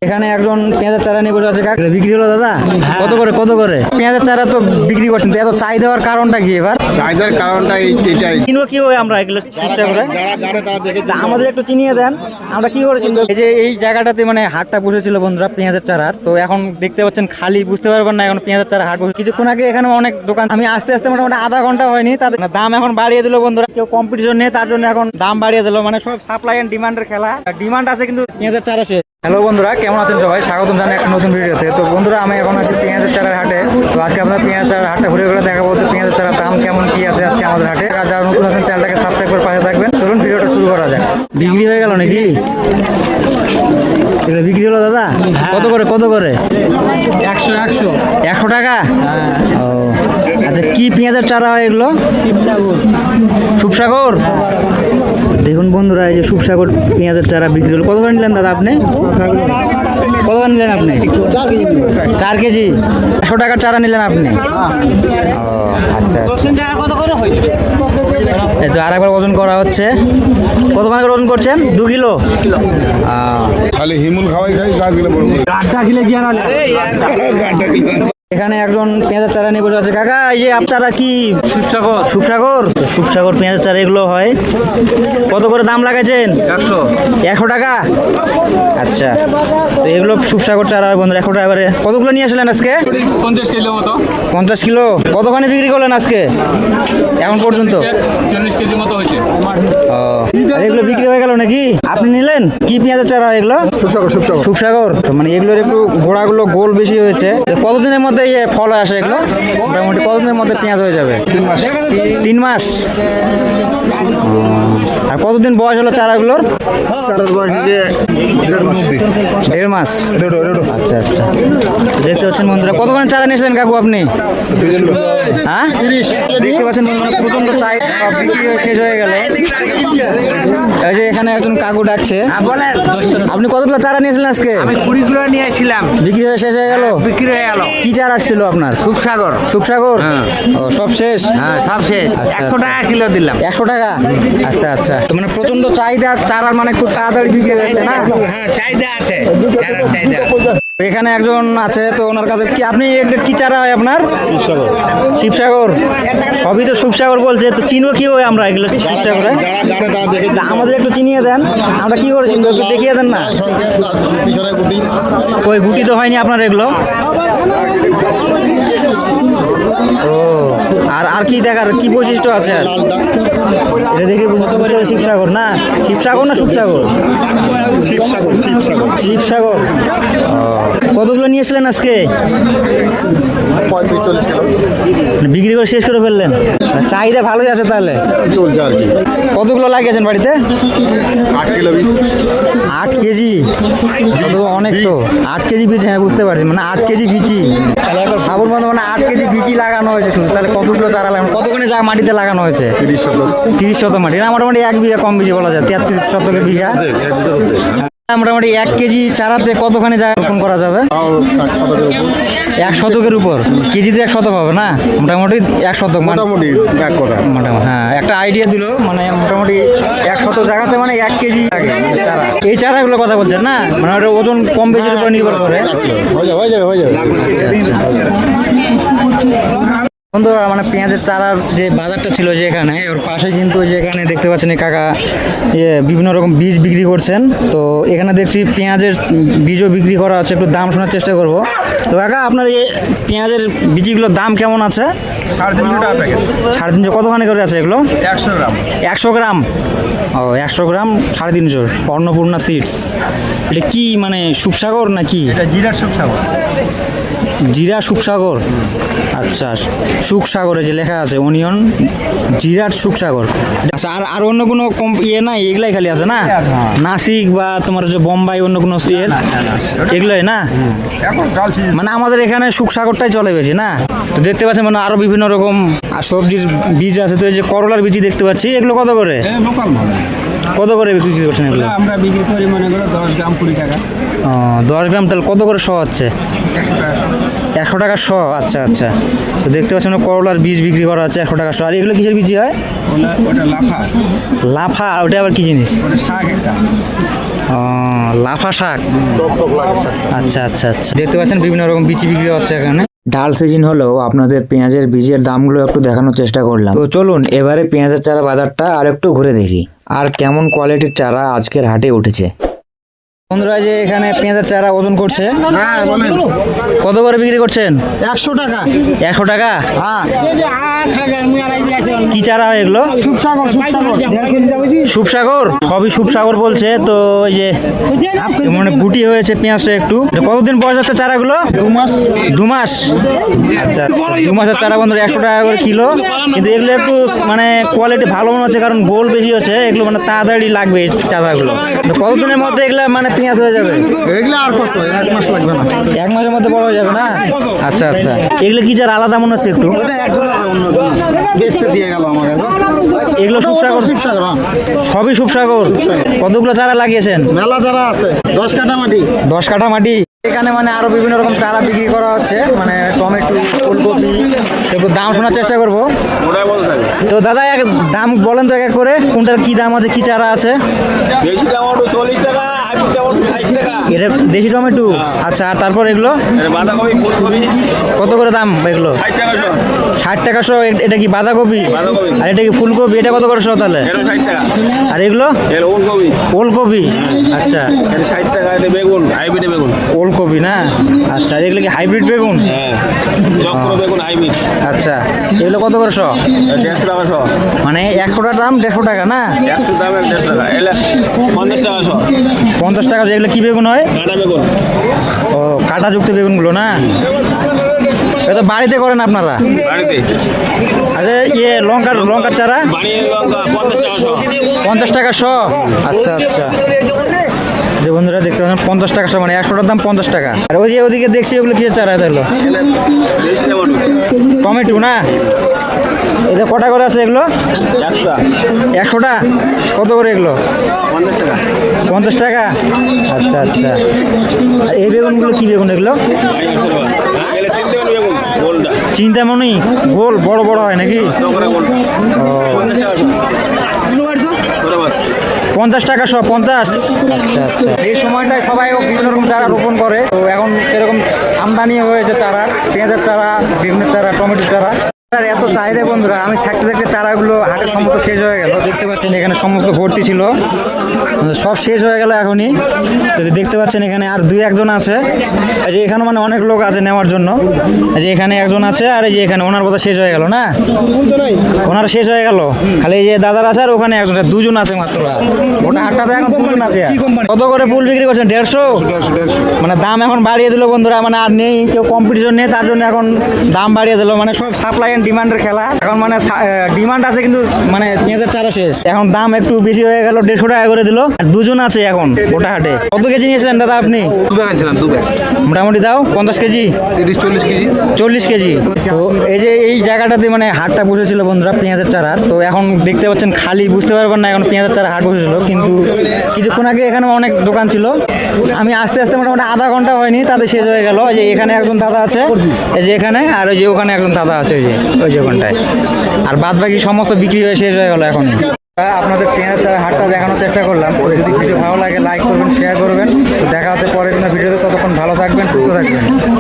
এখানে একজন পেঁয়াজের চারা নিয়ে বসে আছে, বিক্রি হলো দাদা? কত করে পেঁয়াজের চারা তো বিক্রি করছেন, এত চাই দেওয়ার কারণটা কি? এবার চাহিদার কারণটা এইটাই। কিনবো কি হয় আমরা এগুলো ঠিকঠাক করে? আমাদের একটু চিনিয়ে দেন, আমরা কি করেছি? এই যে এই জায়গাটাতে মানে হাটটা বসেছিল বন্ধুরা পেঁয়াজের চারার, তো এখন দেখতে পাচ্ছেন খালি, বুঝতে পারবেন না এখন পেঁয়াজের চারা হাট বসে। কিছুক্ষণ আগে এখানে অনেক দোকান, আমি আস্তে আস্তে মোটামুটি আধা ঘন্টা হয়নি, তাদের দাম এখন বাড়িয়ে দিল বন্ধুরা। কেউ কম্পিটিশন নেই তার জন্য এখন দাম বাড়িয়ে দিল, মানে সব সাপ্লাই এন্ড ডিমান্ডের খেলা। ডিমান্ড আছে কিন্তু পেঁয়াজের চারা শেষ। হ্যালো বন্ধুরা, কেমন আছেন সবাই? স্বাগতম জানাই একটা নতুন ভিডিওতে। তো বন্ধুরা, আমি এখন আছি পেঁয়াজের চারার হাটে। তো আজকে আপনার পেঁয়াজের চারার হাটে ঘুরে ঘুরে দেখাবো তো পেঁয়াজের চারার দাম কেমন কি আছে আজকে আমাদের হাটে। আর যারা নতুন আছেন চ্যানেলটাকে সাবস্ক্রাইব করে পাশে থাকবেন। চলুন ভিডিওটা শুরু করা যাক। বিক্রি হয়ে গেল নাকি? এগুলো বিক্রি হলো দাদা? কত করে 100 টাকা? ও আচ্ছা, কি পেঁয়াজের চারা হয় এগুলো? সুপসাগর। দেখুন বন্ধুরা, এই যে সুপসাগর পেঁয়াজের চারা বিক্রি হলো। কত করে নিলেন দাদা আপনি? কত করে নিলেন আপনি? 4 কেজি। 100 টাকার চারা নিলেন আপনি? ও আচ্ছা, এই তো আর একবার ওজন করা হচ্ছে। কত করে ওজন করছেন? 2 কিলো। খালি হিমুল খাওয়াই খাই, গাছ গেলে বড় এখানে একজন পেঁয়াজের চারা নিয়ে বসে আছে। কাকা, এই যে আপনারা কি সুপসাগর পেঁয়াজের চারা এগুলো হয়? কত করে দাম লাগাইছেন? 100 টাকা। আচ্ছা, তো এগুলো সুপসাগর চারা হয় বন্ধুরা, 100 টাকা করে। কতগুলো নিয়ে আসলেন আজকে? 50 কিলো মতো। 50 কিলো। কতখানি বিক্রি করলেন আজকে এখন পর্যন্ত? 40 কেজি মতো হয়েছে। ও, আর এগুলো বিক্রি হয়ে গেল নাকি? আপনি নিলেন? কি পেঁয়াজের চারা হয় এগুলো? সুপসাগর। তো মানে এগুলোর একটু গোড়াগুলো গোল বেশি হয়েছে। কতদিনের মধ্যে ফল আসে এগুলো? মোটামুটি কতদিনের মধ্যে পেঁয়াজ হয়ে যাবে? 3 মাস। আর কতদিন বয়স হলো চারাগুলোর? 1.5 মাস। আচ্ছা আচ্ছা, দেখতে পাচ্ছেন বন্ধুরা, কতক্ষণ চারা নিয়েছিলেন কাকু আপনি? হ্যাঁ, দেখতে পাচ্ছেন বন্ধুরা, প্রচন্ড চাই বিক্রি হয়ে শেষ হয়ে গেল। এই যে এখানে একজন কাকু ডাকছে। আপনি কতগুলো চারা নিয়েছিলেন আজকে? আমি 20 কিলো নিয়ে আসছিলাম, বিক্রি হয়ে শেষ হয়ে গেল? বিক্রি হয়ে গেল। কি চারা ছিল আপনার? সুপসাগর। ও, সব শেষ? হ্যাঁ, সব শেষ। আচ্ছা, 100 টাকা কিলো দিলাম। 100 টাকা। আচ্ছা আচ্ছা, তো মানে প্রচন্ড চাহিদা চারার, মানে খুব তাড়াতাড়ি বিক্রি হয়ে যাচ্ছে না? হ্যাঁ, চাহিদা আছে, চারার চাহিদা। এখানে একজন আছে, তো ওনার কাছে কি, আপনি কি চারা হয় আপনার? শিবসাগর। সবই তো সুপসাগর বলছে, তো চিনবো কি হয় আমরা এগুলো শিবসাগরে? আমাদের একটু চিনিয়ে দেন, আমরা কি করে চিনবো, একটু দেখিয়ে দেন না। ওই গুটি তো হয়নি আপনার এগুলো? ও, আর কি দেখার কি বৈশিষ্ট্য আছে? এটা দেখে বুঝতে পারি শিবসাগর না? শিবসাগর না সুপসাগর? শিবসাগর। কতগুলো নিয়েছিলেন আজকে? 35-40 কিলো বিক্রি করে শেষ করে ফেললেন? চাহিদা ভালোই আছে তাহলে, চলছে আর কি। কতগুলো লাগিয়েছেন বাড়িতে? 8 কিলো বীজ। 8 কেজি? অনেক তো। 8 কেজি বীজ, হ্যাঁ বুঝতে পারছি, মানে 8 কেজি বীজই। তাহলে একবার ভাবুন বন্ধু, মানে 8 কেজি বীজই লাগানো হয়েছে শুধু, তাহলে কতগুলো চারা লাগানো, কতখানি জায়গা মাটিতে লাগানো হয়েছে? 30 শতক মাটি না? মোটামুটি 1 বিঘা কম বেশি বলা যায়, 33 শতকের বিঘা। মোটামুটি 1 কেজি চারাতে কতখানি জায়গা রোপণ করা যাবে? 1 শতকের উপর। কেজিতে 1 শতক হবে না? মোটামুটি 1 শতক, মোটামুটি এক কথা। মোটামুটি হ্যাঁ, একটা আইডিয়া দিল, মানে মোটামুটি 1 শতক জায়গাতে মানে 1 কেজি লাগে চারা। এই চারাগুলো কথা বলছেন না? মানে ওটা ওজন কম বেশির উপর নির্ভর করে। হয়ে যাবে। বন্ধুরা, মানে পেঁয়াজের চারার যে বাজারটা ছিল যে এখানে, ওর পাশে কিন্তু যে এখানে দেখতে পাচ্ছেন এই কাকা বিভিন্ন রকম বীজ বিক্রি করছেন। তো এখানে দেখছি পেঁয়াজের বীজও বিক্রি করা আছে, একটু দাম শোনার চেষ্টা করব। তো কাকা, আপনার এই পেঁয়াজের বীজগুলোর দাম কেমন আছে? 350 টাকা প্যাকেট। 350 কতখানি করে আছে এগুলো? 100 গ্রাম। 100 গ্রাম। ও, 100 গ্রাম 350। অন্নপূর্ণা সিডস। এটা কি মানে সুপসাগর নাকি? এটা জিরার সুপসাগর। জিরা সুপসাগর। আচ্ছা, সুখসাগরে যে লেখা আছে অনিয়ন জিরাট সুখসাগর। আচ্ছা, আর অন্য কোনো ইয়ে নাই? এগুলাই খালি আছে না? নাসিক বা তোমার যে বোম্বাই অন্য কোনো ইয়ে এগুলোই না? মানে আমাদের এখানে সুখসাগরটাই চলে বেশি না? তো দেখতে পাচ্ছেন মানে আরো বিভিন্ন রকম সবজির বীজ আছে। তো এই যে করলার বীজ দেখতে পাচ্ছি, এগুলো কত করে? কত করে বিক্রি করছেন এগুলো? আমরা বিক্রি করি মনে করো 10 গ্রাম 20 টাকা। ও, 10 গ্রাম তাহলে কত করে শো হচ্ছে? 100 টাকা শো। আচ্ছা আচ্ছা, তো দেখতে পাচ্ছেন করলার বীজ বিক্রি করা হচ্ছে 100 টাকা শো। আর এগুলো কিসের বীজ হয়? ওটা লাফা। লাফা? ওটা আবার কি জিনিস? ওটা শাক একটা। ও, লাফা শাক। আচ্ছা আচ্ছা আচ্ছা, দেখতে পাচ্ছেন বিভিন্ন রকম বিচি বিক্রি হচ্ছে এখানে। ডাল সিজন হলেও আপনাদের পেঁয়াজের বীজের দামগুলো একটু দেখানোর চেষ্টা করলাম। তো চলুন এবারে পেঁয়াজের চারা বাজারটা আর একটু ঘুরে দেখি আর কেমন কোয়ালিটির চারা আজকের হাটে উঠেছে। বন্ধুরা যে এখানে পেঁয়াজের চারা ওজন করছে, হ্যাঁ বলেন। কত করে বিক্রি করছেন? 100 টাকা। 100 টাকা? হ্যাঁ। কি চারা হয় এগুলো? সুপসাগর, সুপসাগর। 1.5 কেজি যাবে। সুপসাগর, সবই সুপসাগর বলছে তো। ওই যে মানে গুটি হয়েছে পেঁয়াজটা একটু। কতদিন বয়স হচ্ছে চারাগুলো? 2 মাস। 2 মাস? আচ্ছা, 2 মাসের চারা বন্ধুরা 100 টাকা করে কিলো। কিন্তু এগুলো একটু মানে কোয়ালিটি ভালো মনে হচ্ছে, কারণ গোল বেশি হচ্ছে, এগুলো মানে তাড়াতাড়ি লাগবে এই চারাগুলো। কতদিনের মধ্যে এগুলো মানে পেঁয়াজ হয়ে যাবে? এগুলো আর কত? 1 মাস লাগবে না। 1 মাসের মধ্যে বড় হয়ে যাবে না? আচ্ছা আচ্ছা, এগুলো কি চারা আলাদা মনে হচ্ছে একটু? ওটা একজন অন্য বেচতে দিয়ে গেল আমাকে। এগুলো সুপসাগর? সুপসাগর, হ্যাঁ। সবই সুপসাগর। কতগুলো চারা লাগিয়েছেন? মেলা যারা আছে 10 কাঠা মাটি। 10 কাঠা মাটি। এখানে মানে আরো বিভিন্ন রকম চারা বিক্রি করা হচ্ছে, মানে টমেটো, ফুলকপি। একটু দাম শোনার চেষ্টা করবো। তো দাদা এক দাম বলেন তো এক এক করে, কোনটার কি দাম আছে, কি চারা আছে? দেশি টমেটো 40 টাকা, হাইব্রিড টমেটো 60 টাকা। এটা দেশি টমেটো। আচ্ছা, আর তারপর এগুলো বাঁধাকপি, ফুলকপি কত করে দাম এগুলো? 60 টাকা শো। 60 টাকা শো। এটা কি বাঁধাকপি? বাঁধাকপি। আর এটা কি ফুলকপি? এটা কত করে শো তাহলে? এটা 60 টাকা। আর এগুলো? এর ওলকপি। ওলকপি। আচ্ছা, এটা 60 টাকা। এটা বেগুন, হাইব্রিড বেগুন। ওলকপি না? আচ্ছা, এগুলো কি হাইব্রিড বেগুন? হ্যাঁ, চক্র বেগুন হাইব্রিড। আচ্ছা, এগুলো কত করে শো? 150 টাকা শো। মানে 100টার দাম 150 টাকা না? 100 দাম 150 টাকা। এলে 50 টাকা শো। 50 টাকা। এগুলো কি বেগুন হয়? কাঁটা বেগুন। ও, কাঁটাযুক্ত বেগুনগুলো না? এটা বাড়িতে করেন আপনারা? বাড়িতে। আচ্ছা, লঙ্কার চারা? বাড়িয়ে লঙ্কা 50 টাকা শো। 50 টাকা শো। আচ্ছা আচ্ছা, যে বন্ধুরা দেখতে পাচ্ছেন 50 টাকা শো, মানে 100টার দাম 50 টাকা। আর ওই যে ওদিকে দেখছি ওগুলো কি চারা? এগুলো এলে দেশি টমেটো। টমেটো না? এটা কটা করে আছে এগুলো? 100 টাকা। 100টা? কত করে এগুলো? 50 টাকা। 50 টাকা? আচ্ছা আচ্ছা। আর এই বেগুনগুলো কি বেগুন এগুলো? এলে চিনতে পারবে বেগুন, গোলটা। চিন্তামণি গোল, বড় বড় হয় নাকি? চক্র গোলটা। 50 টাকা শো। 50 টাকা শো। 50? আচ্ছা আচ্ছা। এই সময়টায় সবাই বিভিন্ন রকম চারা রোপণ করে, তো এখন সেরকম আমদানি হয়েছে চারা, পেঁয়াজের চারা, বেগুনের চারা, টমেটোর চারা। আর এত চাহিদা বন্ধুরা, আমি থাকতে থাকতে চারাগুলো হাটের সমস্ত শেষ হয়ে গেল। দেখতে পাচ্ছেন এখানে সমস্ত ভর্তি ছিল, সব শেষ হয়ে গেল এখনই। যদি দেখতে পাচ্ছেন এখানে আর 2-1 জন আছে। এই যে এখানে মানে অনেক লোক আছে নেওয়ার জন্য। এই যে এখানে একজন আছে, আর এই যে এখানে ওনার বোধহয় শেষ হয়ে গেল না? ওনার শেষ হয়ে গেল, খালি এই যে দাদার আছে আর ওখানে একজন, 2 জন আছে মাত্র। ওটা হাটটাতে এখন 2 জন আছে। কত করে ফুল বিক্রি করছেন? 150? মানে দাম এখন বাড়িয়ে দিল বন্ধুরা, মানে আর নেই কেউ, কম্পিটিশন নেই, তার জন্য এখন দাম বাড়িয়ে দিল। মানে সব সাপ্লাই এন্ড ডিমান্ডের খেলা এখন। মানে ডিমান্ড আছে কিন্তু মানে পেঁয়াজের চারা শেষ, এখন দাম একটু বেশি হয়ে গেল, 150 টাকা করে দিল। আর 2 জন আছে এখন ওটা হাটে। কত কেজি নিয়েছিলেন দাদা আপনি? 2 ব্যাগ আনছিলাম, 2 ব্যাগ। মোটামুটি দাও 50 কেজি, 30-40 কেজি। 40 কেজি। তো এই যে এই জায়গাটাতে মানে হাটটা বসেছিল বন্ধুরা পেঁয়াজের চারার, তো এখন দেখতে পাচ্ছেন খালি, বুঝতে পারবেন না এখন পেঁয়াজের চারা হাট বসেছিল। কিন্তু কিছুক্ষণ আগে এখানে অনেক দোকান ছিল, আমি আস্তে আস্তে মোটামুটি আধা ঘন্টা হয়নি তাদের শেষ হয়ে গেল। এই যে এখানে একজন দাদা আছে, এই যে এখানে, আর ওই যে ওখানে একজন দাদা আছে ওই যে ওখানটায়। আর বাদ বাকি সমস্ত বিক্রি হয়ে শেষ হয়ে গেল এখন। আপনাদের পেঁয়াজ চারা হাটটা দেখানোর চেষ্টা করলাম। যদি ভিডিও ভালো লাগে লাইক করবেন, শেয়ার করবেন। তো দেখা হচ্ছে পরের কোনো ভিডিওতে। ততক্ষণ ভালো থাকবেন, সুস্থ থাকবেন।